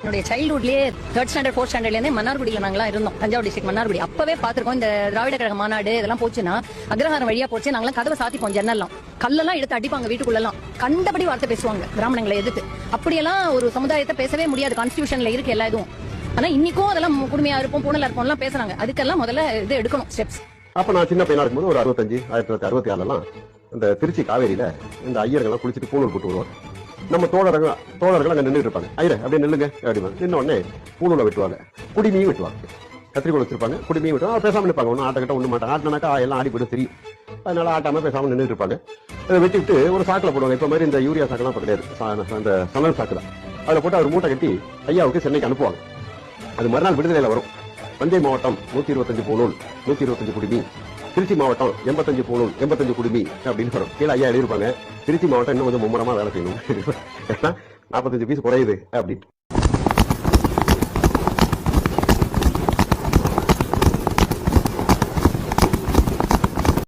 என்னுடைய சைல்ட்ஹுட்லயே 3rd standard 4th ஸ்டாண்டர்ட்லேருந்தே மன்னார்குடியில் நாங்களாம் இருந்தோம். தஞ்சாவூர் டிஸ்ட்ரிக்ட் மன்னார்குடி. அப்பவே பார்த்திருக்கோம் இந்த திராவிட கழக மாநாடு இதெல்லாம் போச்சுன்னா அக்ரஹாரம் வழியா போச்சு. நாங்களாம் கதவை சாத்திப்போம், ஜன்னல்லாம் கல்லெல்லாம் எடுத்து அடிப்பாங்க, வீட்டுக்குள்ளெல்லாம் கண்டபடி வார்த்தை பேசுவாங்க பிராமணங்களை எதிர்த்து. அப்படியெல்லாம் ஒரு சமுதாயத்தை பேசவே முடியாது, கான்ஸ்டிடியூஷன்ல இருக்கு எல்லா இதுவும். ஆனா இன்னைக்கும் அதெல்லாம் குடுமையா இருப்போம், பூனலா இருப்போம்லாம் பேசுறாங்க. அதுக்கெல்லாம் முதல்ல இது எடுக்கணும் ஸ்டெப்ஸ். அப்ப நான் சின்ன பையனா இருக்கும்போது ஒரு 1966 இந்த திருச்சி காவேரியில இந்த ஐயர்கள்லாம் குளிச்சுட்டு பூணூல் போட்டு வருவாங்க. நம்ம தோழர்கள் அங்க நின்றுட்டு இருப்பாங்க. ஐயர அப்படியே நில்லுங்க அப்படிமா நின்ன உடனே பூணூலை வெட்டுவாங்க, குடிமையும் வெட்டுவாங்க, கத்திரிக்கோள் வச்சிருப்பாங்க, குடிமையும் வெட்டுவாங்க. பேசாம நிற்பாங்க, ஒன்னும் ஆட்டக்கிட்ட ஒண்ணு மாட்டாங்க. ஆட்டினாக்கா எல்லாம் ஆடி போயிட்டு தெரியும். அதனால ஆட்டாம பேசாம நின்றுட்டு இருப்பாங்க. அதை வெட்டிவிட்டு ஒரு சாக்கில் போடுவாங்க. இப்ப மாதிரி இந்த யூரியா சாக்கெல்லாம் கிடையாது, அந்த சணல் சாக்கு தான். அதில் போட்டு அவர் மூட்டை கட்டி ஐயாவுக்கு சென்னைக்கு அனுப்புவாங்க. அது மறுநாள் விடுதலையில வரும். தஞ்சை மாவட்டம் 125 பூணூல் 125 குடிமி, திருச்சி மாவட்டம் 85 பூணூல் 85 குடிமி அப்படின்னு வரும். கீழே ஐயா எழுதிருப்பாங்க, திருச்சி மாவட்டம் இன்னும் கொஞ்சம் மும்முரமா வேலை செய்யணும், 45 பீஸ் குறையுது அப்படின்னு.